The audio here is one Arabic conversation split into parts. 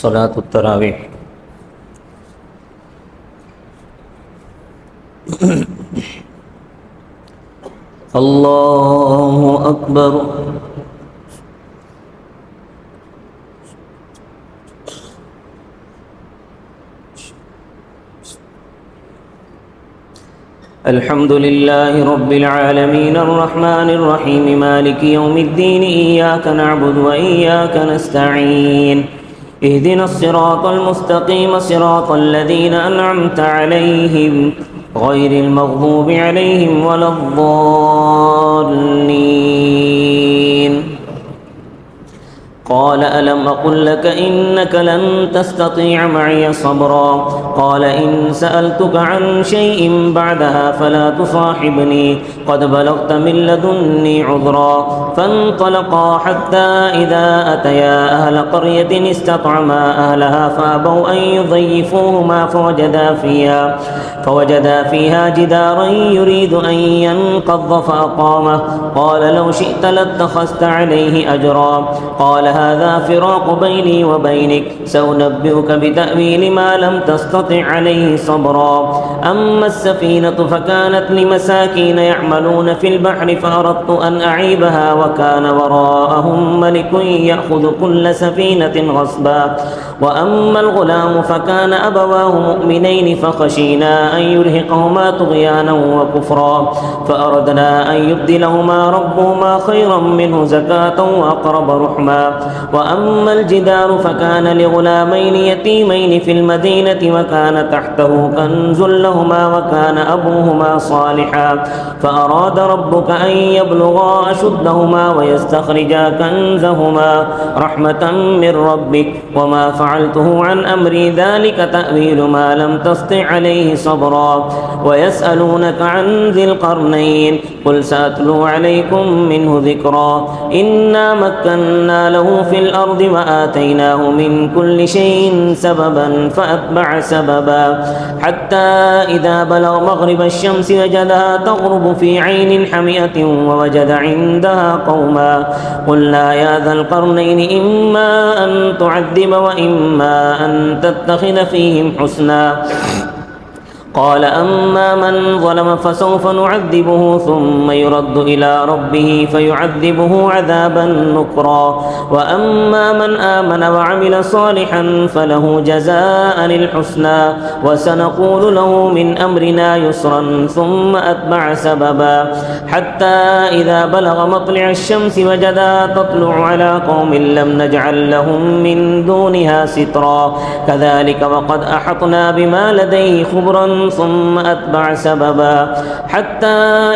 صلاة التراويح الله أكبر الحمد لله رب العالمين الرحمن الرحيم مالك يوم الدين إياك نعبد وإياك نستعين اهدنا الصراط المستقيم صراط الذين أنعمت عليهم غير المغضوب عليهم ولا الضالين قال ألم أقل لك إنك لن تستطيع معي صبرا قال إن سألتك عن شيء بعدها فلا تصاحبني قد بلغت من لدني عذرا فانطلقا حتى إذا أتيا أهل قرية استطعما أهلها فأبوا أن يضيفوهما فوجدا فيها جدارا يريد أن ينقض فأقامه قال لو شئت لاتخذت عليه أجرا قال هذا فراق بيني وبينك سأنبئك بتأويل ما لم تستطع عليه صبرا أما السفينة فكانت لمساكين يعملون في البحر فأردت أن أعيبها وكان وراءهم ملك يأخذ كل سفينة غصبا وأما الغلام فكان أبواه مؤمنين فخشينا أن يرهقهما طغيانا وكفرا فأردنا أن يبدلهما ربهما خيرا منه زكاة وأقرب رحما وأما الجدار فكان لغلامين يتيمين في المدينة وكان تحته كنز لهما وكان أبوهما صالحا فأراد ربك أن يبلغا أشدهما ويستخرجا كنزهما رحمة من ربك وما فعلته عن أمري ذلك تأويل ما لم تسطع عليه صبرا ويسألونك عن ذي القرنين قل سأتلو عليكم منه ذكرا إنا مكنا له في الأرض وآتيناه من كل شيء سببا فأتبع سببا حتى إذا بلغ مغرب الشمس وجدها تغرب في عين حمئة ووجد عندها قوما قلنا يا ذا القرنين إما أن تعذب وإما أن تتخذ فيهم حسنا قال أما من ظلم فسوف نعذبه ثم يرد إلى ربه فيعذبه عذابا نكرا وأما من آمن وعمل صالحا فله جزاء الحسنى وسنقول له من أمرنا يسرا ثم أتبع سببا حتى إذا بلغ مطلع الشمس وجدها تطلع على قوم لم نجعل لهم من دونها سترا كذلك وقد أحطنا بما لديه خبرا ثم أتبع سببا حتى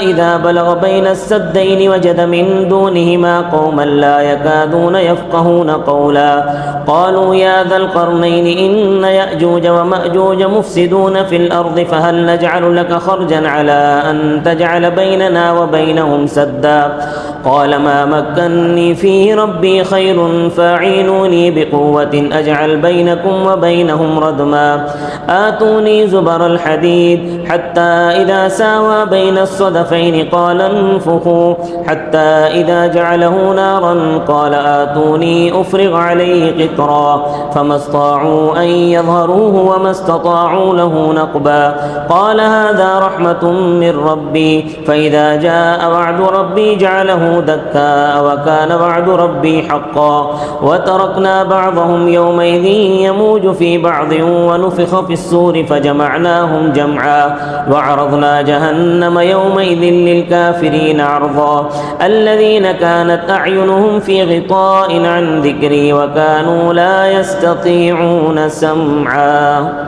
إذا بلغ بين السدين وجد من دونهما قوما لا يكادون يفقهون قولا قالوا يا ذا القرنين إن يأجوج ومأجوج مفسدون في الأرض فهل نجعل لك خرجا على أن تجعل بيننا وبينهم سدا قال ما مكني فيه ربي خير فاعينوني بقوة أجعل بينكم وبينهم ردما آتوني زبر الحديد حتى إذا ساوى بين الصدفين قال انفخوا حتى إذا جعله نارا قال آتوني أفرغ عليه قطرا فما استطاعوا أن يظهروه وما استطاعوا له نقبا قال هذا رحمة من ربي فإذا جاء وعد ربي جعله دكا وكان وعد ربي حقا وتركنا بعضهم يومئذ يموج في بعض ونفخ في الصور فجمعناهم جمعا وعرضنا جهنم يومئذ للكافرين عرضا الذين كانت أعينهم في غطاء عن ذكري وكانوا لا يستطيعون سمعا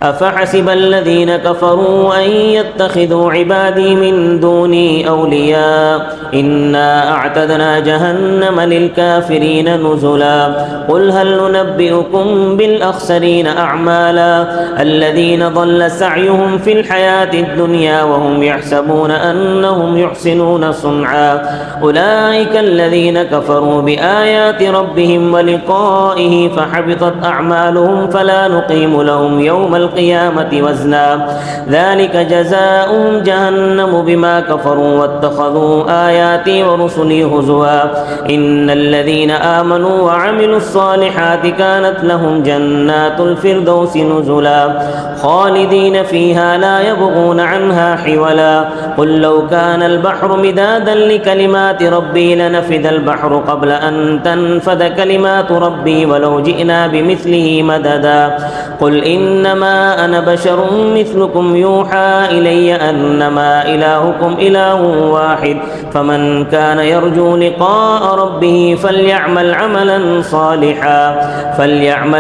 أفحسب الذين كفروا أن يتخذوا عبادي من دوني أولياء إنا أعتدنا جهنم للكافرين نزلا قل هل ننبئكم بالأخسرين أعمالا الذين ضل سعيهم في الحياة الدنيا وهم يحسبون أنهم يحسنون صنعا أولئك الذين كفروا بآيات ربهم ولقائه فحبطت أعمالهم فلا نقيم لهم يوم القيامة القيامة وزنا ذلك جزاؤهم جهنم بما كفروا واتخذوا آياتي ورسلي هزوا إن الذين آمنوا وعملوا الصالحات كانت لهم جنات الفردوس نزلا خالدين فيها لا يبغون عنها حولا قل لو كان البحر مدادا لكلمات ربي لنفد البحر قبل أن تنفد كلمات ربي ولو جئنا بمثله مددا قل إنما أنا بشر مثلكم يوحى إلي أنما إلهكم إله واحد فمن كان يرجو لقاء ربه فليعمل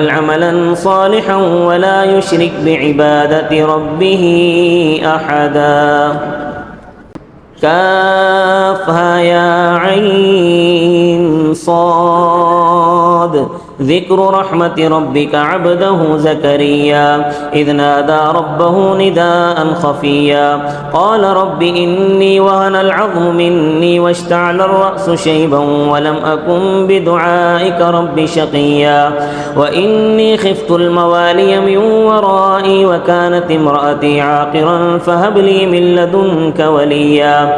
عملا صالحا ولا يشرك بعبادة ربه أحدا كافها يا عين صاد ذكر رحمة ربك عبده زكريا إذ نادى ربه نداء خفيا قال رب إني وهن العظم مني واشتعل الرأس شيبا ولم أكن بدعائك رب شقيا وإني خفت الموالي من ورائي وكانت امرأتي عاقرا فهب لي من لدنك وليا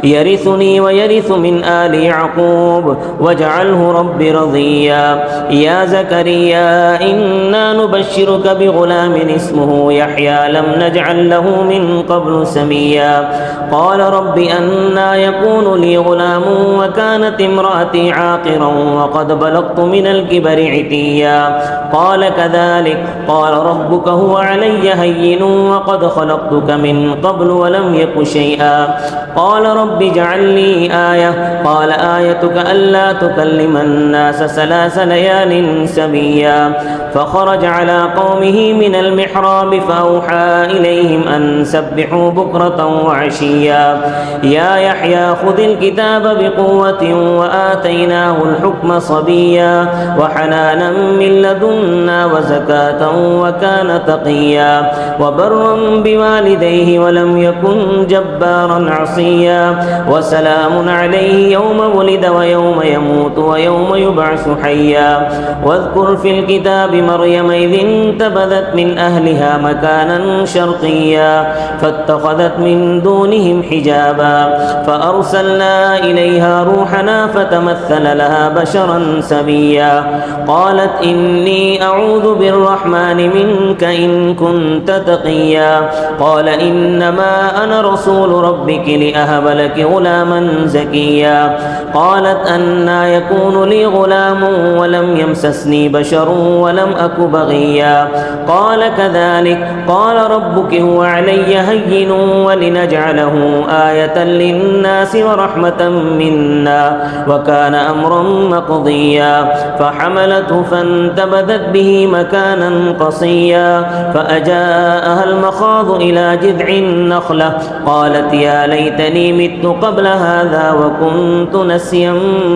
يرثني ويرث من آل يعقوب واجعله رب رضيا يا زكريا إنا نبشرك بغلام اسمه يحيى لم نجعل له من قبل سميا قال رب أنا يكون لي غلام وكانت امرأتي عاقرا وقد بلغت من الكبر عتيا قال كذلك قال ربك هو علي هين وقد خلقتك من قبل ولم يك شيئا قال رب اجعل لي آية قال آيتك ألا تكلم الناس 3 ليال سبيا فخرج على قومه من المحراب فأوحى إليهم أن سبحوا بكرة وعشيا يا يحيى خذ الكتاب بقوة وآتيناه الحكم صبيا وحنانا من لدنا وزكاة وكان تقيا وبرا بوالديه ولم يكن جبارا عصيا وسلام عليه يوم ولد ويوم يموت ويوم يبعث حيا واذكر في الكتاب مريم إذ انتبذت من أهلها مكانا شرقيا فاتخذت من دونهم حجابا فأرسلنا إليها روحنا فتمثل لها بشرا سويا قالت إني أعوذ بالرحمن منك إن كنت تقيا قال إنما أنا رسول ربك لأهب لك غلاما زكيا قالت أنى يكون لي غلام ولم يمسسني بشر ولم أك بغيا قال كذلك قال ربك هو علي هين ولنجعله آية للناس ورحمة منا وكان أمرا مقضيا فحملته فانتبذت به مكانا قصيا فأجاءها المخاض إلى جذع النخلة قالت يا ليتني مت قبل هذا وكنت نسيا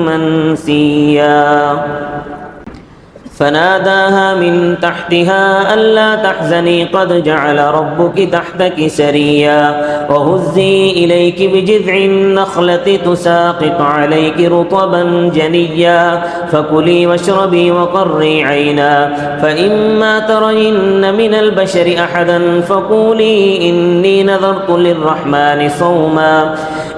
منسيا فناداها من تحتها ألا تحزني قد جعل ربك تحتك سريا وهزي إليك بجذع النخلة تساقط عليك رطبا جنيا فكلي واشربي وقري عينا فإما ترين من البشر أحدا فقولي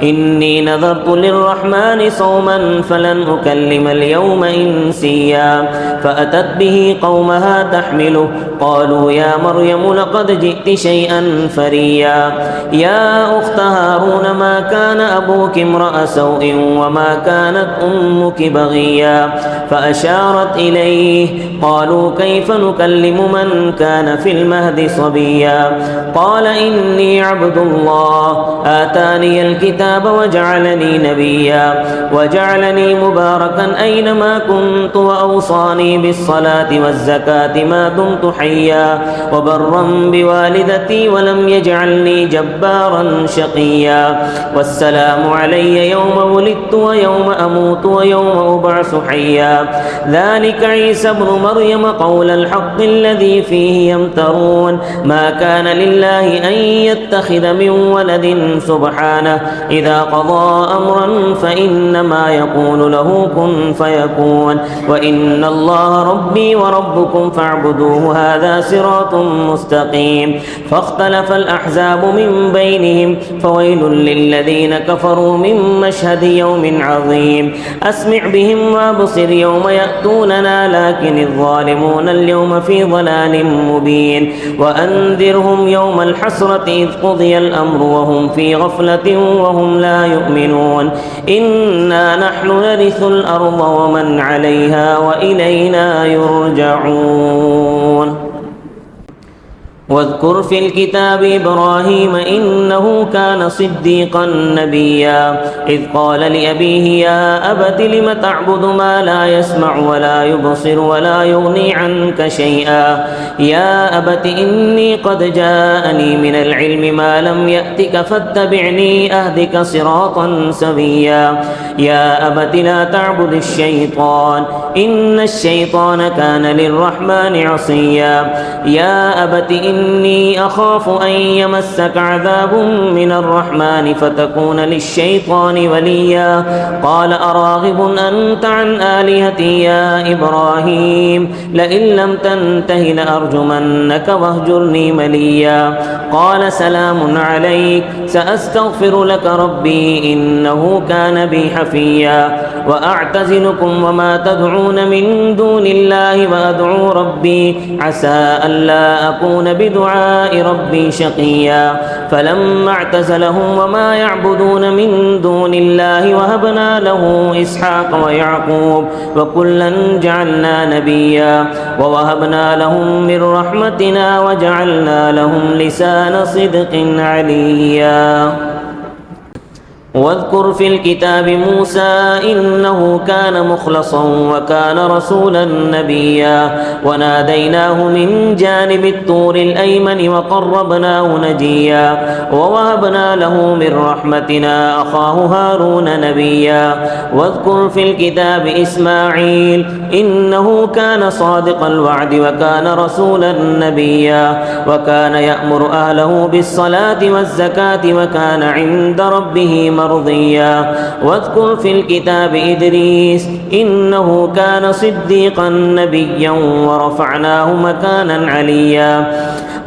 إني نذرت للرحمن صوما فلن أكلم اليوم إنسيا فأتت به قومها تحمله قالوا يا مريم لقد جئت شيئا فريا يا أخت هارون ما كان أبوك امرأ سوء وما كانت أمك بغيا فأشارت إليه قالوا كيف نكلم من كان في المهد صبيا قال إني عبد الله آتاني الكتاب وجعلني نبيا وجعلني مباركا أينما كنت وأوصاني بالصلاة والزكاة ما دمت حيا وبرا بوالدتي ولم يجعلني جبارا شقيا والسلام علي يوم ولدت ويوم أموت ويوم أبعث حيا ذلك عيسى ابن مريم قول الحق الذي فيه يمترون ما كان لله أن يتخذ من ولد سبحانه إذا قضى أمرا فإنما يقول له كن فيكون وإن الله ربي وربكم فاعبدوه هذا صراط مستقيم فاختلف الأحزاب من بينهم فويل للذين كفروا من مشهد يوم عظيم أسمع بهم وابصر يوم يأتوننا لكن الظالمون اليوم في ضلال مبين وأنذرهم يوم الحسرة إذ قضي الأمر وهم في غفلة وهم لا يؤمنون إنا نحن نرث الأرض ومن عليها وإلينا يرجعون واذكر في الكتاب إبراهيم إنه كان صديقا نبيا إذ قال لأبيه يا أبت لم تعبد ما لا يسمع ولا يبصر ولا يغني عنك شيئا يا أبت إني قد جاءني من العلم ما لم يأتك فاتبعني أهدك صراطا سويا يا أبت لا تعبد الشيطان إن الشيطان كان للرحمن عصيا يا أبت إني أخاف أن يمسك عذاب من الرحمن فتكون للشيطان وليا قال أراغب أنت عن آلهتي يا إبراهيم لئن لم تنته لأرجمنك واهجرني مليا قال سلام عليك سأستغفر لك ربي إنه كان بي حفيا وأعتزلكم وما تدعون من دون الله وأدعو ربي عسى ألا أكون بدعاء ربي شقيا فلما اعتزلهم وما يعبدون من دون الله وهبنا له إسحاق ويعقوب وكلا جعلنا نبيا ووهبنا لهم من رحمتنا وجعلنا لهم لسان صدق عليا واذكر في الكتاب موسى إنه كان مخلصا وكان رسولا نبيا وناديناه من جانب الطور الأيمن وقربناه نجيا ووهبنا له من رحمتنا أخاه هارون نبيا واذكر في الكتاب إسماعيل إنه كان صادق الوعد وكان رسولا نبيا وكان يأمر أهله بالصلاة والزكاة وكان عند ربه مرضيا واذكر في الكتاب إدريس إنه كان صديقا نبيا ورفعناه مكانا عليا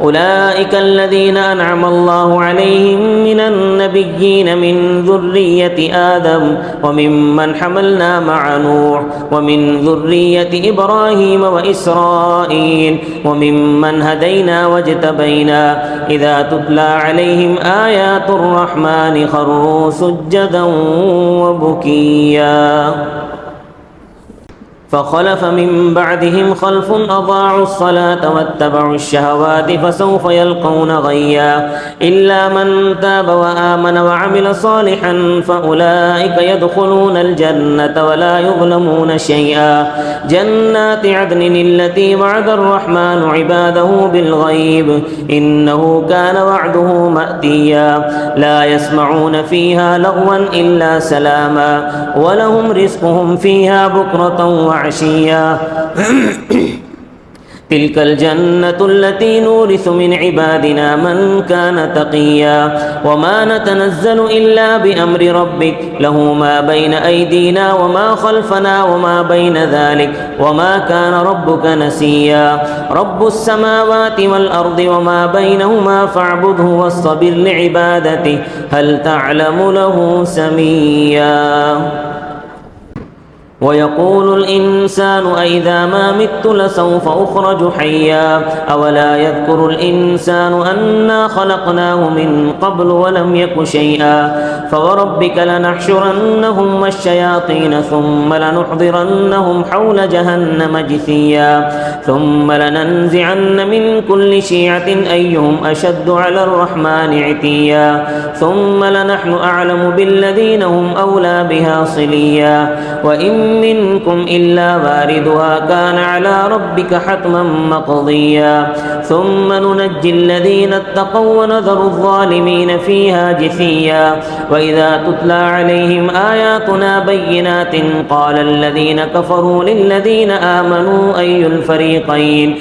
أولئك الذين أنعم الله عليهم من النبيين من ذرية آدم وممن حملنا مع نوح ومن ذرية إبراهيم وإسرائيل وممن هدينا واجتبينا إذا تتلى عليهم آيات الرحمن خروا سجدا وبكيا فخلف من بعدهم خلف أضاعوا الصلاة واتبعوا الشهوات فسوف يلقون غيا إلا من تاب وآمن وعمل صالحا فأولئك يدخلون الجنة ولا يظلمون شيئا جنات عدن التي وعد الرحمن عباده بالغيب إنه كان وعده مأتيا لا يسمعون فيها لغوا إلا سلاما ولهم رزقهم فيها بكرة وعشيا تلك الجنة التي نورث من عبادنا من كان تقيا وما نتنزل إلا بأمر ربك له ما بين أيدينا وما خلفنا وما بين ذلك وما كان ربك نسيا رب السماوات والأرض وما بينهما فاعبده واصطبر لعبادته هل تعلم له سميا ويقول الإنسان أإذا ما مت لسوف أخرج حيا أولا يذكر الإنسان أنا خلقناه من قبل ولم يك شيئا فوربك لنحشرنهم والشياطين ثم لنحضرنهم حول جهنم جثيا ثم لننزعن من كل شيعة أيهم أشد على الرحمن عتيا ثم لنحن أعلم بالذين هم أولى بها صليا وإن منكم إلا واردها كان على ربك حتما مقضيا ثم ننجي الذين اتقوا ونذر الظالمين فيها جثيا وإذا تتلى عليهم آياتنا بينات قال الذين كفروا للذين آمنوا أي الفريقين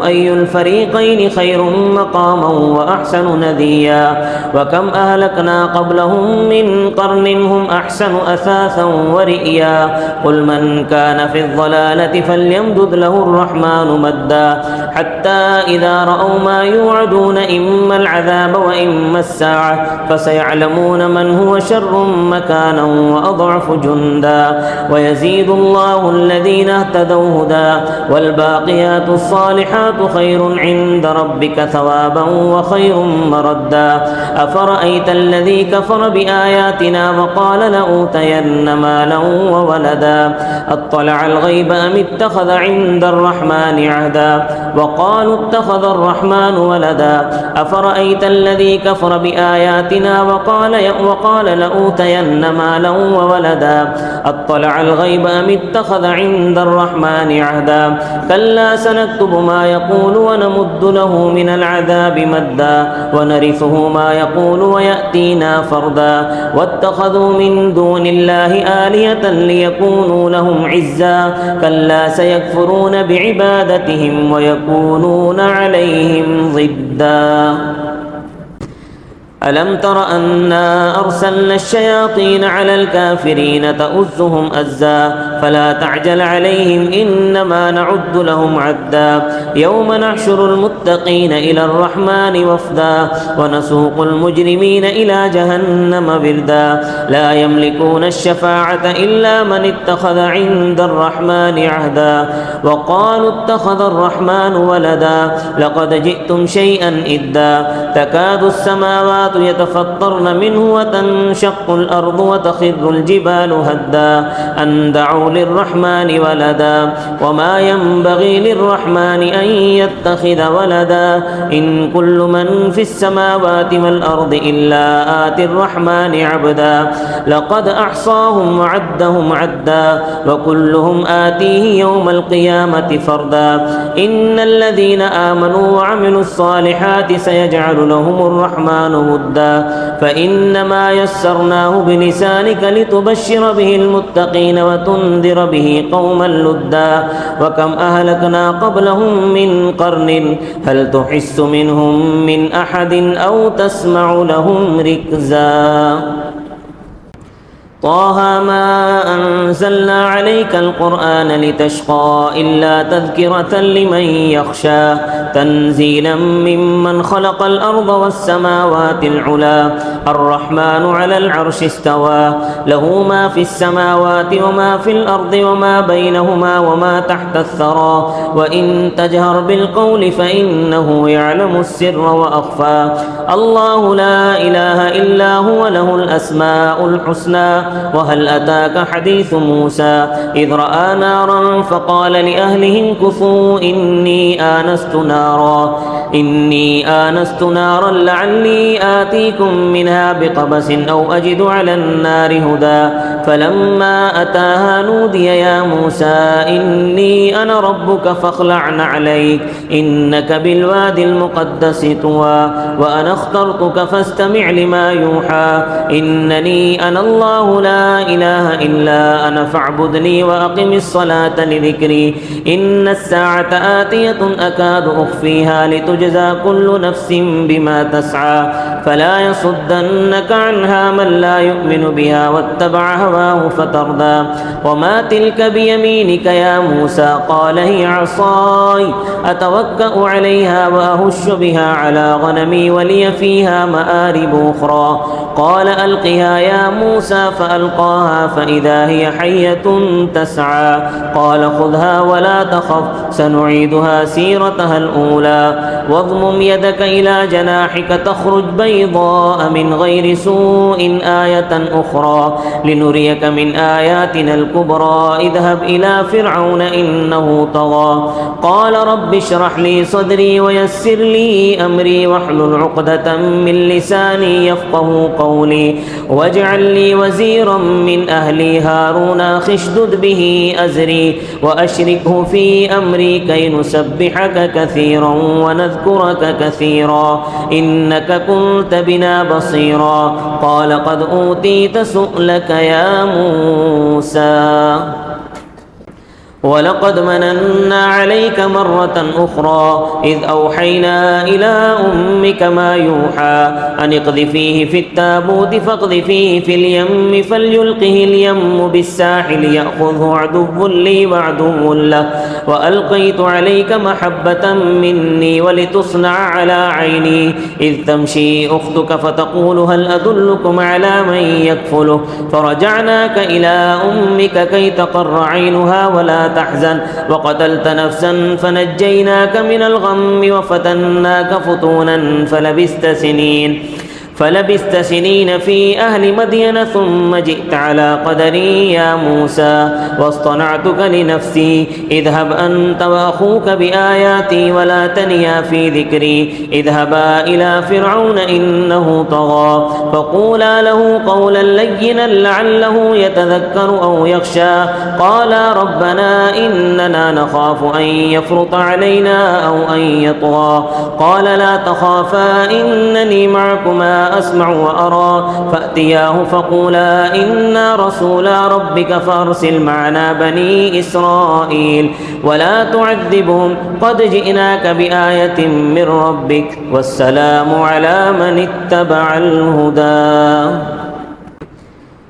أي الفريقين خير مقاما وأحسن نديا وكم أهلكنا قبلهم من قرن منهم أحسن أثاثا ورئيا قل من كان في الضلالة فليمدد له الرحمن مدا حتى إذا رأوا ما يوعدون إما العذاب وإما الساعة فسيعلمون من هو شر مكانا وأضعف جندا ويزيد الله الذين اهتدوا هدى والباقيات الصالحات خير عند ربك ثوابا وخير مردا أفرأيت الذي كفر بآياتنا وقال لأوتين مالا وولدا أطلع الغيب أم اتخذ عند الرحمن عهدا وقالوا اتخذ الرحمن ولدا أفرأيت الذي كفر بآياتنا وقال لأوتين مالا وولدا أطلع الغيب أم اتخذ عند الرحمن عهدا كلا سنكتب ما يقول ونمد له من العذاب مدا ونرثه ما يقول ويأتينا فردا واتخذوا من دون الله آلهة ليكونوا لهم عزا كلا سيكفرون بعبادتهم ويكونون عليهم ضدا ألم تر أنا أرسلنا الشياطين على الكافرين تؤزهم أزا فلا تعجل عليهم إنما نعد لهم عدا يوم نحشر المتقين إلى الرحمن وفدا ونسوق المجرمين إلى جهنم بردا لا يملكون الشفاعة إلا من اتخذ عند الرحمن عهدا وقالوا اتخذ الرحمن ولدا لقد جئتم شيئا إدا تكاد السماوات يتفطرن منه وتنشق الأرض وتخر الجبال هدا أن دعوا للرحمن ولدا وما ينبغي للرحمن أن يتخذ ولدا إن كل من في السماوات والأرض إلا آتي الرحمن عبدا لقد أحصاهم وعدهم عدا وكلهم آتيه يوم القيامة فردا إن الذين آمنوا وعملوا الصالحات سيجعل لهم الرحمن ودا فإنما يسرناه بلسانك لتبشر به المتقين وتنذر به قوما لدا وكم أهلكنا قبلهم من قرن هل تحس منهم من أحد أو تسمع لهم ركزا طه ما أنزلنا عليك القرآن لتشقى إلا تذكرة لمن يخشى تنزيلا ممن خلق الأرض والسماوات العلا الرحمن على العرش استوى له ما في السماوات وما في الأرض وما بينهما وما تحت الثرى وإن تجهر بالقول فإنه يعلم السر وأخفى الله لا إله إلا هو له الأسماء الحسنى وهل أتاك حديث موسى إذ رأى نارا فقال لأهلهم كثوا إني آنست نارا لعلي آتيكم منها بقبس أو أجد على النار هدى فلما أتاها نودي يا موسى إني أنا ربك فاخلع نعليك إنك بالوادي المقدس طوى وأنا اخترتك فاستمع لما يوحى إنني أنا الله لا إله إلا أنا فاعبدني وأقم الصلاة لذكري إن الساعة آتية أكاد أخفيها لتجزى كل نفس بما تسعى فلا يصدنك عنها من لا يؤمن بها واتبع هواه فتردى وما تلك بيمينك يا موسى قال هي عصاي أتوكأ عليها وأهش بها على غنمي ولي فيها مآرب أخرى قال ألقها يا موسى فألقاها فإذا هي حية تسعى قال خذها ولا تخف سنعيدها سيرتها الأولى واضمم يدك إلى جناحك تخرج بيضاء من غير سوء آية أخرى لنريك من آياتنا الكبرى اذهب إلى فرعون إنه طغى قال رب اشرح لي صدري ويسر لي أمري واحلل عقدة من لساني يفقه قولي واجعل لي وزيرا من أهلي هارون أخي اشدد به أزري وأشركه في أمري كي نسبحك كثيرا ونذكرك كثيرا إنك كنت بنا بصيرا قال قد أوتيت سؤلك يا موسى ولقد مننا عليك مرة أخرى إذ أوحينا إلى أمك ما يوحى أن اقذفيه في التابوت فاقذفيه في اليم فليلقه اليم بالساحل يأخذه عدو لي وعدو له وألقيت عليك محبة مني ولتصنع على عيني إذ تمشي أختك فتقول هل أدلكم على من يكفله فرجعناك إلى أمك كي تقر عينها ولا تحزن وقتلت نفسا فنجيناك من الغم وفتناك فتونا فلبست سنين في أهل مدين ثم جئت على قدري يا موسى واصطنعتك لنفسي اذهب أنت وأخوك بآياتي ولا تنيا في ذكري اذهبا إلى فرعون إنه طغى فقولا له قولا لينا لعله يتذكر أو يخشى قالا ربنا إننا نخاف أن يفرط علينا أو أن يطغى قال لا تخافا إنني معكما أسمع وأرى فأتياه فقولا إنا رسولا ربك فأرسل معنا بني إسرائيل ولا تعذبهم قد جئناك بآية من ربك والسلام على من اتبع الهدى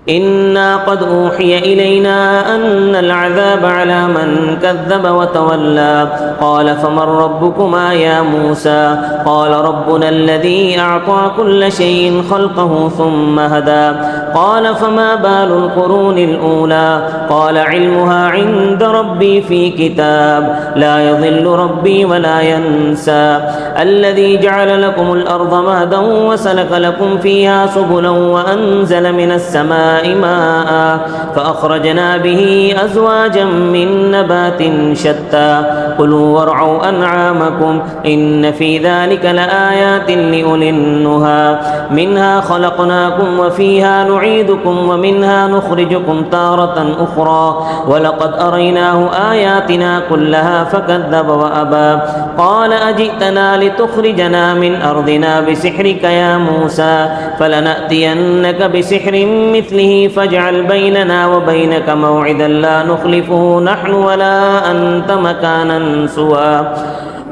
إنا قد أوحي إلينا أن العذاب على من كذب وتولى قال فمن ربكما يا موسى قال ربنا الذي أعطى كل شيء خلقه ثم هدى قال فما بال القرون الأولى قال علمها عند ربي في كتاب لا يضل ربي ولا ينسى الذي جعل لكم الأرض مهدا وسلك لكم فيها سبلا وأنزل من السماء ماء فأخرجنا به أزواجا من نبات شتى كلوا وارعوا أنعامكم إن في ذلك لآيات لأولي النهى منها خلقناكم وفيها نعيدكم ومنها نخرجكم تارة أخرى ولقد أريناه آياتنا كلها فكذب وأبى قال أجئتنا لتخرجنا من أرضنا بسحرك يا موسى فلنأتينك بسحر مثله فاجعل بيننا وبينك موعدا لا نخلفه نحن ولا أنت مكانا سوى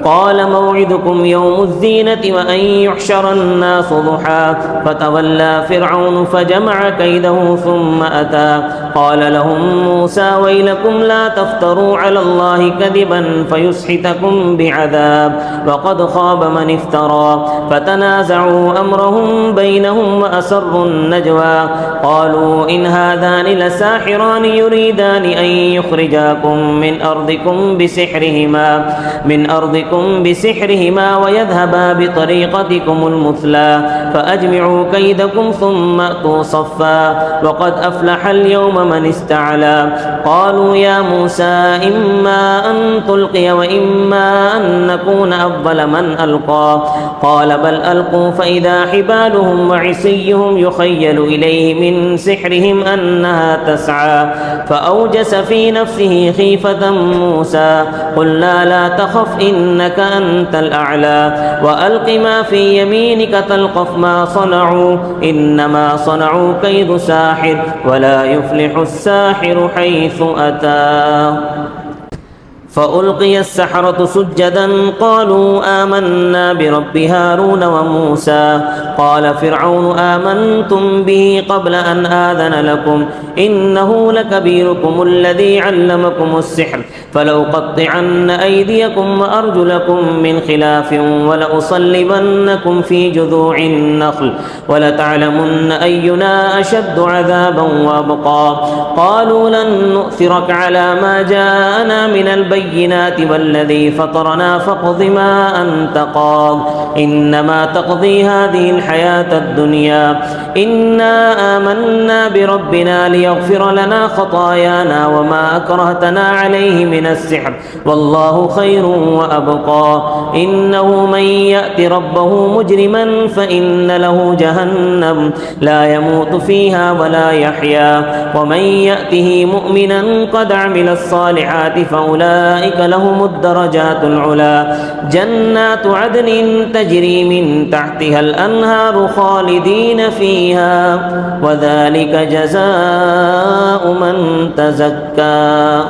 قال موعدكم يوم الزينة وأن يحشر الناس ضحى فتولى فرعون فجمع كيده ثم أتى قال لهم موسى ويلكم لا تفتروا على الله كذبا فيسحتكم بعذاب وقد خاب من افترى فتنازعوا أمرهم بينهم وأسروا النجوى قالوا إن هذان لساحران يريدان أن يخرجاكم من أرضكم بسحرهما ويذهبا بطريقتكم المثلى فأجمعوا كيدكم ثم أتوا صفا وقد أفلح اليوم من استعلى قالوا يا موسى إما أن تلقي وإما أن نكون أفضل من ألقى قال بل ألقوا فإذا حبالهم وعصيهم يخيل إليه من سحرهم أنها تسعى فأوجس في نفسه خيفة موسى قلنا لا تخف إنك أنت الأعلى وألق ما في يمينك تلقف ما صنعوا إنما صنعوا كيد ساحر ولا يفلح الساحر حيث أتى فألقي السحرة سجدا قالوا آمنا برب هارون وموسى قال فرعون آمنتم به قبل أن آذن لكم إنه لكبيركم الذي علمكم السحر فلأقطعن أيديكم وأرجلكم من خلاف ولأصلبنكم في جذوع النخل ولتعلمن أينا أشد عذابا وأبقى قالوا لن نؤثرك على ما جاءنا من البينات والذي فطرنا فاقض ما أنت قاض إنما تقضي هذه الحياة الدنيا إنا آمنا بربنا ليغفر لنا خطايانا وما أكرهتنا عليه من السحر والله خير وأبقى إنه من يأت ربه مجرما فإن له جهنم لا يموت فيها ولا يحيا ومن يأته مؤمنا قد عمل الصالحات فأولئك لهم الدرجات العلى جنات عدن تجري من تحتها الأنهار خالدين فيها وذلك جزاء من تزكى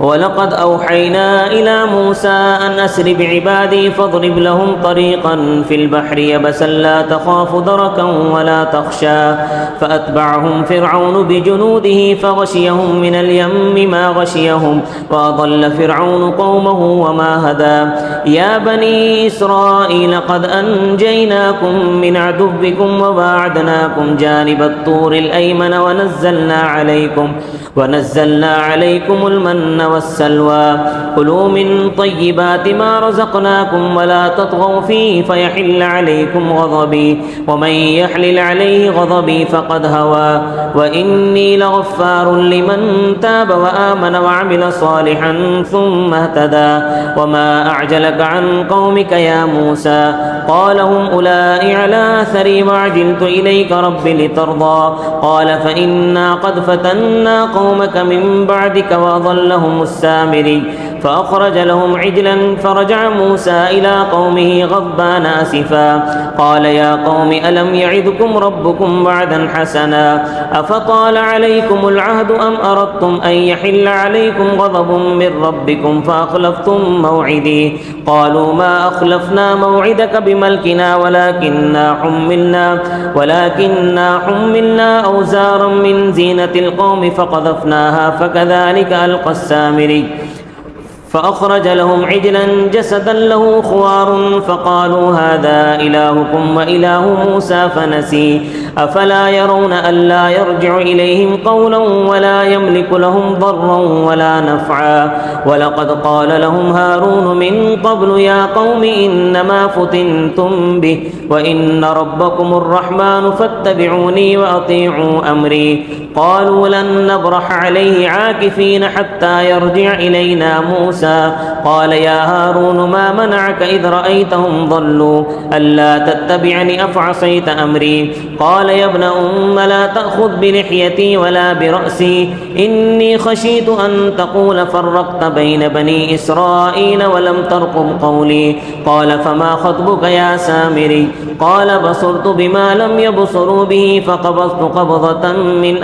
ولقد أوحينا إلى موسى أن أسر بعبادي فاضرب لهم طريقا في البحر يبسا لا تخاف دركا ولا تخشى فأتبعهم فرعون بجنوده فغشيهم من اليم ما غشيهم وأضل فرعون قومه وما هدى يا بني إسرائيل قد أنجيناكم من عدوكم وباعدناكم جانب الطور الأيمن ونزلنا عليكم المن والسلوى كلوا من طيبات ما رزقناكم ولا تطغوا فيه فيحل عليكم غضبي ومن يحلل عليه غضبي فقد هوى وإني لغفار لمن تاب وآمن وعمل صالحا ثم اهتدى وما أعجلك عن قومك يا موسى قال هم أولئك على أثري وعجلت إليك رب لترضى قال فإنا قد فتنا قومك من بعدك وأضلهم السامري فأخرج لهم عجلا فرجع موسى إلى قومه غضبان آسفا قال يا قوم ألم يعدكم ربكم وعدا حسنا أفطال عليكم العهد أم أردتم أن يحل عليكم غضب من ربكم فأخلفتم موعدي قالوا ما أخلفنا موعدك بملكنا ولكننا حملنا أوزارا من زينة القوم فقذفناها فكذلك ألقى السامري فأخرج لهم عجلا جسدا له خوار فقالوا هذا إلهكم وإله موسى فنسي أفلا يرون ألا يرجع إليهم قولا ولا يملك لهم ضرا ولا نفعا ولقد قال لهم هارون من قبل يا قوم إنما فتنتم به وإن ربكم الرحمن فاتبعوني وأطيعوا أمري قالوا لن نبرح عليه عاكفين حتى يرجع إلينا موسى قال يا هارون ما منعك إذ رأيتهم ضلوا ألا تتبعني أفعصيت أمري قال يا ابن أم لا تأخذ بلحيتي ولا برأسي إني خشيت أن تقول فرقت بين بني إسرائيل ولم ترقب قولي قال فما خطبك يا سامري قال بصرت بما لم يبصروا به فقبضت قبضة من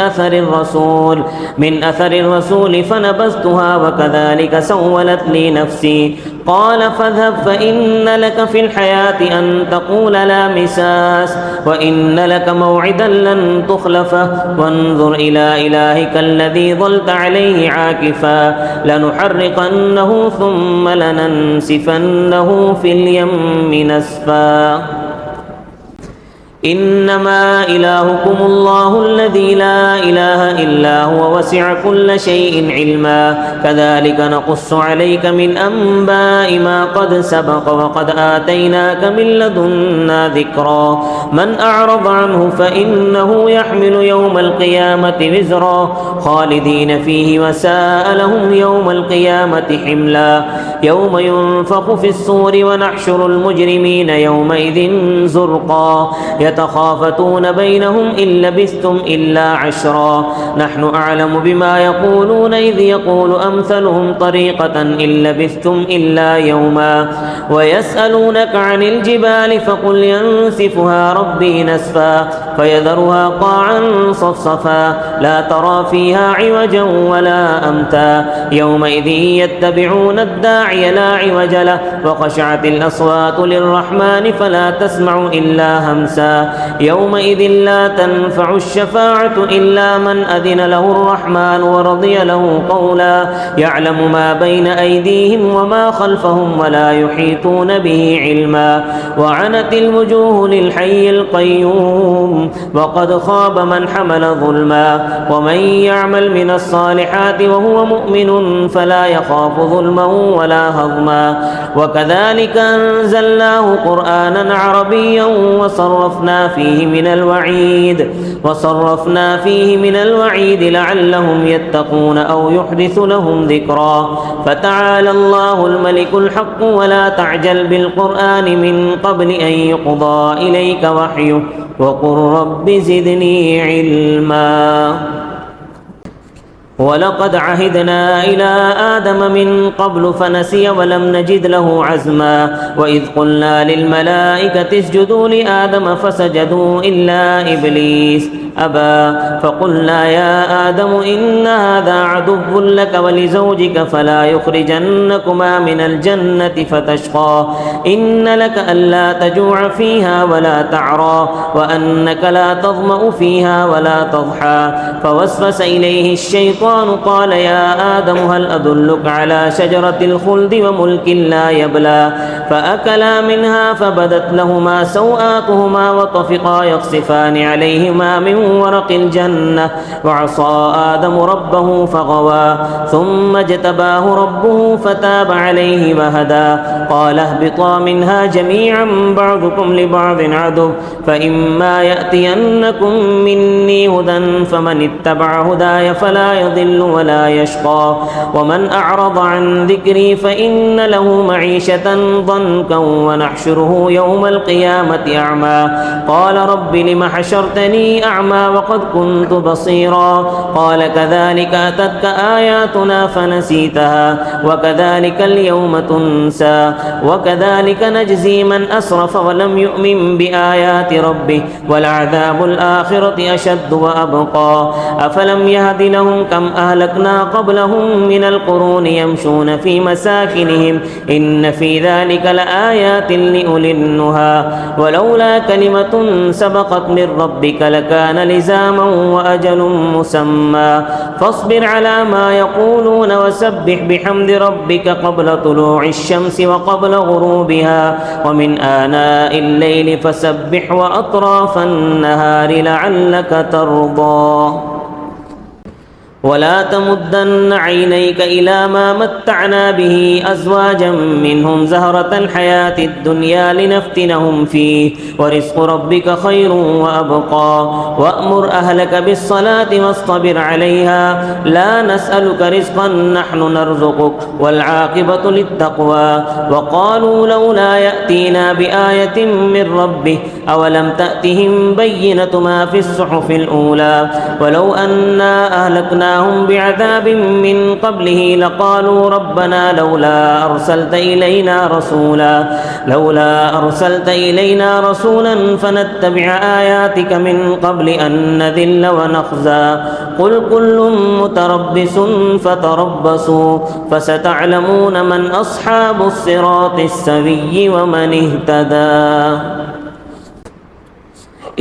أثر الرسول فنبذتها وكذلك سولت لي نفسي قال فاذهب فإن لك في الحياة أن تقول لا مساس وإن لك موعدا لن تخلفه وانظر إلى إلهك الذي ظلت عليه عاكفا لنحرقنه ثم لننسفنه في اليم نسفا إنما إلهكم الله الذي لا إله إلا هو وسع كل شيء علما كذلك نقص عليك من أنباء ما قد سبق وقد آتيناك من لدنا ذكرا من أعرض عنه فإنه يحمل يوم القيامة وزرا خالدين فيه وساء لهم يوم القيامة حملا يوم ينفخ في الصور ونحشر المجرمين يومئذ زرقا يتخافتون بينهم إن لبثتم إلا عشرا نحن أعلم بما يقولون إذ يقول أمثلهم طريقة إن لبثتم إلا يوما ويسألونك عن الجبال فقل ينسفها ربي نسفا فيذرها قاعا صفصفا لا ترى فيها عوجا ولا أمتا يومئذ يتبعون الداعي لا عوج له وخشعت الأصوات للرحمن فلا تسمع إلا همسا يومئذ لا تنفع الشفاعة إلا من أذن له الرحمن ورضي له قولا يعلم ما بين أيديهم وما خلفهم ولا يحيطون به علما وعنت الوجوه للحي القيوم وقد خاب من حمل ظلما ومن يعمل من الصالحات وهو مؤمن فلا يخاف ظلما ولا هضما وكذلك أنزلناه قرآنا عربيا وصرفنا فيه من الوعيد لعلهم يتقون أو يحدث لهم ذكرا فتعالى الله الملك الحق ولا تعجل بالقرآن من قبل أن يقضى إليك وحيه وقل رب زدني علما ولقد عهدنا إلى آدم من قبل فنسي ولم نجد له عزما وإذ قلنا للملائكة اسجدوا لآدم فسجدوا إلا إبليس أبى فقلنا يا آدم إن هذا عدو لك ولزوجك فلا يخرجنكما من الجنة فتشقى إن لك ألا تجوع فيها ولا تعرى وأنك لا تظمأ فيها ولا تضحى فوسوس إليه الشيطان قال يا آدم هل أدلك على شجرة الخلد وملك لا يبلى فأكلا منها فبدت لهما سوآتهما وطفقا يخصفان عليهما من ورق الجنة وعصى آدم ربه فغوى ثم اجتباه ربه فتاب عليه وهدى قال اهبطا منها جميعا بعضكم لبعض عدو فإما يأتينكم مني هدى فمن اتبع هداي فلا يضل ولا يشقى ومن أعرض عن ذكري فإن له معيشة ضنكا ونحشره يوم القيامة أعمى قال رب لم حشرتني أعمى وقد كنت بصيرا قال كذلك أتتك آياتنا فنسيتها وكذلك اليوم تنسى وكذلك نجزي من أسرف ولم يؤمن بآيات ربه ولعذاب الآخرة أشد وأبقى أفلم يهد لهم كم أهلكنا قبلهم من القرون يمشون في مساكنهم إن في ذلك لآيات لأولي النهى ولولا كلمة سبقت من ربك لكان لزاما وأجل مسمى فاصبر على ما يقولون وسبح بحمد ربك قبل طلوع الشمس وقبل غروبها ومن آناء الليل فسبح وأطراف النهار لعلك ترضى ولا تمدن عينيك إلى ما متعنا به أزواجا منهم زهرة الحياة الدنيا لنفتنهم فيه ورزق ربك خير وأبقى وأمر أهلك بالصلاة واصطبر عليها لا نسألك رزقا نحن نرزقك والعاقبة للتقوى وقالوا لولا يأتينا بآية من ربه أولم تأتهم بينة ما في الصحف الأولى ولو أنا أهلكنا بعذاب من قبله لقالوا ربنا لولا أرسلت إلينا رسولا فنتبع آياتك من قبل أن نذل ونخزى قل كل متربص فتربصوا فستعلمون من أصحاب الصراط السوي ومن اهتدى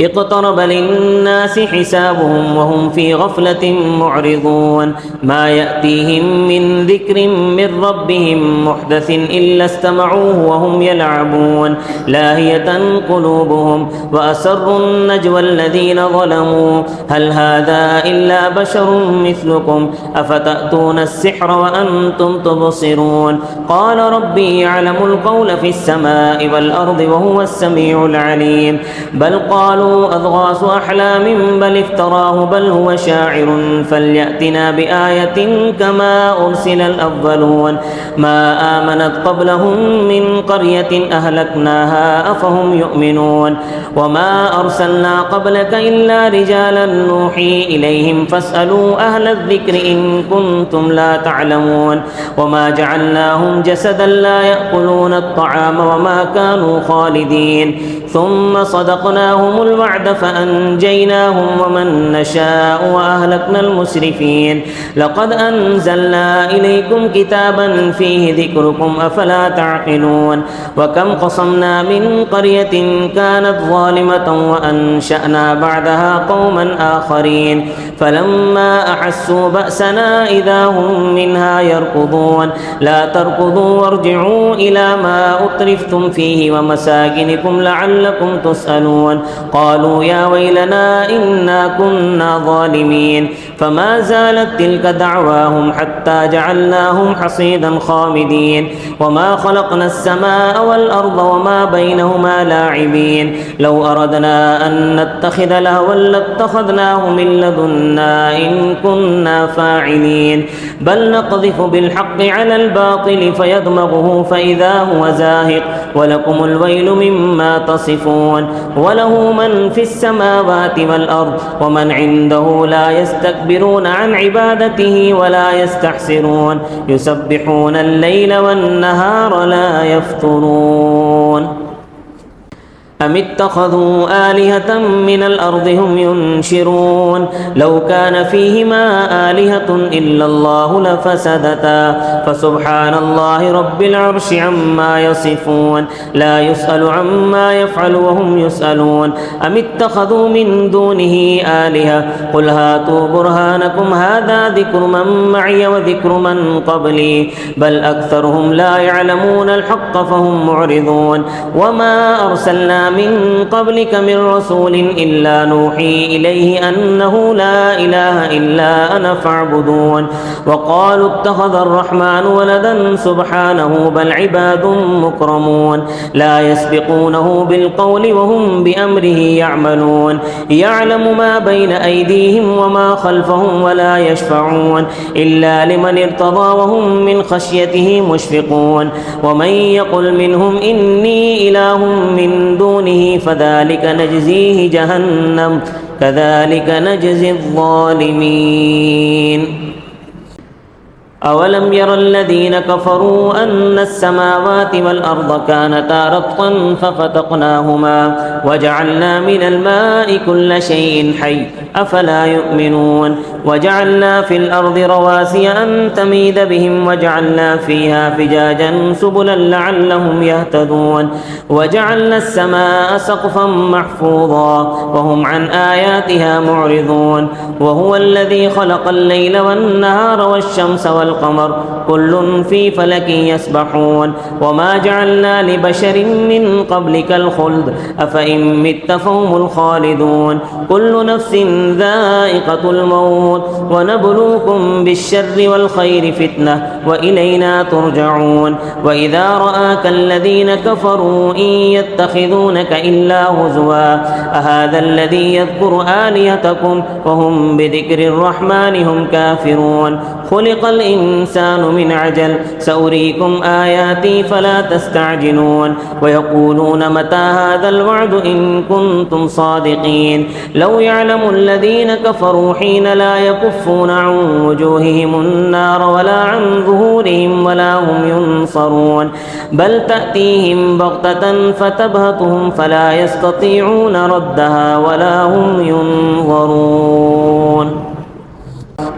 اقترب للناس حسابهم وهم في غفلة معرضون ما يأتيهم من ذكر من ربهم محدث إلا استمعوه وهم يلعبون لاهية قلوبهم وأسروا النجوى الذين ظلموا هل هذا إلا بشر مثلكم أفتأتون السحر وأنتم تبصرون قال ربي يعلم القول في السماء والأرض وهو السميع العليم بل قالوا أضغاث أحلام بل افتراه بل هو شاعر فليأتنا بآية كما أرسل الأولون ما آمنت قبلهم من قرية أهلكناها أفهم يؤمنون وما أرسلنا قبلك إلا رجالا نوحي إليهم فاسألوا أهل الذكر إن كنتم لا تعلمون وما جعلناهم جسدا لا يأكلون الطعام وما كانوا خالدين ثم صدقناهم الوعد فأنجيناهم ومن نشاء وأهلكنا المسرفين لقد أنزلنا إليكم كتابا فيه ذكركم أفلا تعقلون وكم قصمنا من قرية كانت ظالمة وأنشأنا بعدها قوما آخرين فلما أحسوا بأسنا إذا هم منها يركضون لا تركضوا وارجعوا إلى ما أترفتم فيه ومساكنكم لعلكم تسألون قالوا يا ويلنا إنا كنا ظالمين فما زالت تلك دعواهم حتى جعلناهم حصيدا خامدين وما خلقنا السماء والأرض وما بينهما لاعبين لو أردنا أن نتخذ لهوا لاتخذناه من لدنا إن كنا فاعلين بل نقذف بالحق على الباطل فيدمغه فإذا هو زاهق ولكم الويل مما تصفون وله من في السماوات والأرض ومن عنده لا يستكبرون عن عبادته ولا يستحسرون يسبحون الليل والنهار لا يفترون أم اتخذوا آلهة من الأرض هم ينشرون لو كان فيهما آلهة إلا الله لفسدتا فسبحان الله رب العرش عما يصفون لا يسأل عما يفعل وهم يسألون أم اتخذوا من دونه آلهة قل هاتوا برهانكم هذا ذكر من معي وذكر من قبلي بل أكثرهم لا يعلمون الحق فهم معرضون وما أرسلنا من قبلك من رسول إلا نوحي إليه أنه لا إله إلا أنا فاعبدون وقالوا اتخذ الرحمن ولدا سبحانه بل عباد مكرمون لا يسبقونه بالقول وهم بأمره يعملون يعلم ما بين أيديهم وما خلفهم ولا يشفعون إلا لمن ارتضى وهم من خشيته مشفقون ومن يقل منهم إني إله من دونه فذلك نجزيه جهنم كذلك نجزي الظالمين أولم ير الذين كفروا أن السماوات والأرض كانتا رتقا ففتقناهما وجعلنا من الماء كل شيء حي أفلا يؤمنون وجعلنا في الأرض رواسي أن تميد بهم وجعلنا فيها فجاجا سبلا لعلهم يهتدون وجعلنا السماء سقفا محفوظا وهم عن آياتها معرضون وهو الذي خلق الليل والنهار والشمس والقمر كل في فلك يسبحون وما جعلنا لبشر من قبلك الخلد أفإن مت فهم الخالدون كل نفس ذائقة الموت ونبلوكم بالشر والخير فتنة وإلينا ترجعون وإذا رآك الذين كفروا إن يتخذونك إلا هزوا أهذا الذي يذكر آلهتكم وهم بذكر الرحمن هم كافرون خلق الإنسان من عجل سأريكم آياتي فلا تستعجلون ويقولون متى هذا الوعد إن كنتم صادقين لو يعلم الذين كفروا حين لا يكفون عن وجوههم النار ولا عن ظهورهم ولا هم ينصرون بل تأتيهم بغتة فتبهتهم فلا يستطيعون ردها ولا هم ينظرون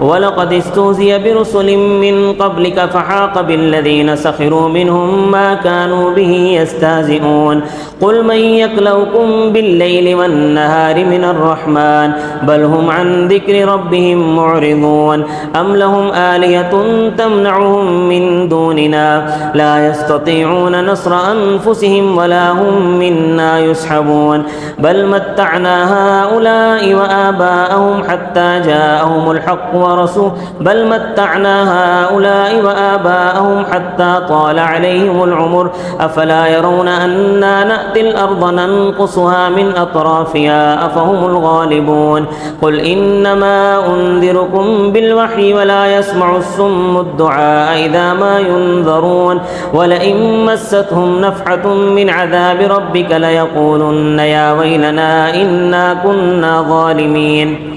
ولقد استهزئ برسل من قبلك فحاق بالذين سخروا منهم ما كانوا به يستهزئون قل من يكلؤكم بالليل والنهار من الرحمن بل هم عن ذكر ربهم معرضون أم لهم آلهة تمنعهم من دوننا لا يستطيعون نصر أنفسهم ولا هم منا يسحبون بل متعنا هؤلاء وآباءهم حتى جاءهم الحق ورسول بل متعنا هؤلاء وآباءهم حتى طال عليهم العمر أفلا يرون أنا نأتي الأرض ننقصها من أطرافها أفهم الغالبون قل إنما أنذركم بالوحي ولا يسمع الصم الدعاء إذا ما ينذرون ولئن مستهم نفحة من عذاب ربك ليقولن يا ويلنا إنا كنا ظالمين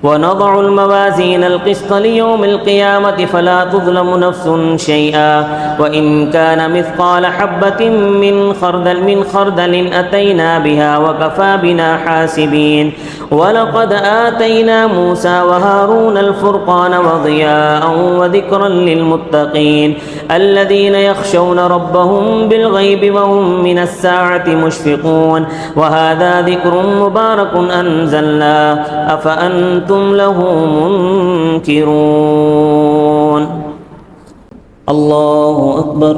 ونضع الموازين القسط ليوم القيامة فلا تظلم نفس شيئا وإن كان مثقال حبة من خردل أتينا بها وكفى بنا حاسبين ولقد آتينا موسى وهارون الفرقان وضياء وذكرا للمتقين الذين يخشون ربهم بالغيب وهم من الساعة مشفقون وهذا ذكر مبارك أنزلناه أفأنتم له منكرون الله أكبر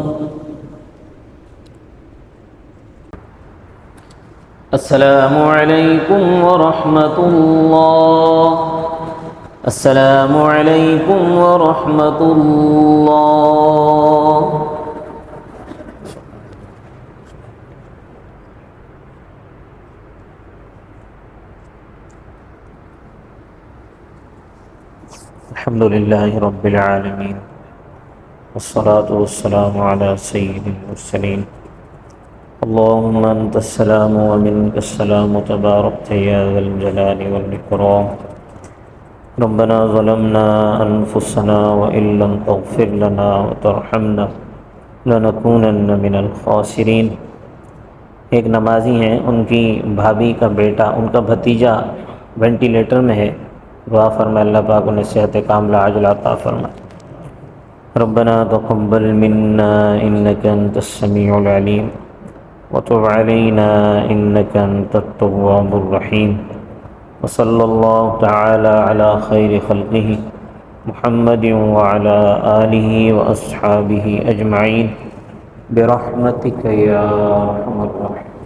السلام عليكم ورحمة الله السلام عليكم ورحمة الله الحمد لله رب العالمين والصلاة والسلام على سيد المرسلين اللهم أنت السلام ومنك السلام تباركت يا ذا الجلال والإكرام. ربنا ظلمنا أنفسنا وإن لم تغفر لنا وترحمنا लनकूनन्न मिनल खासिरीन। एक नमाजी हैं, उनकी भाभी का बेटा, उनका भतीजा वेंटिलेटर में है। दुआ फरमाए अल्लाह पाक उन्हें सेहत कामिला अजला अता फरमाए। रब्बना तक़ब्बल मिन्ना इन्नका अंतस समीउल अलीम व तुब अलैना इन्नका अंतत तव्वाबुर रहीम। व सल्लल्लाहु तआला अला खैरि खल्क़िही मुहम्मदिन व अला आलिहि व अस्हाबिहि अजमईन बिरहमतिक या अरहमर राहिमीन।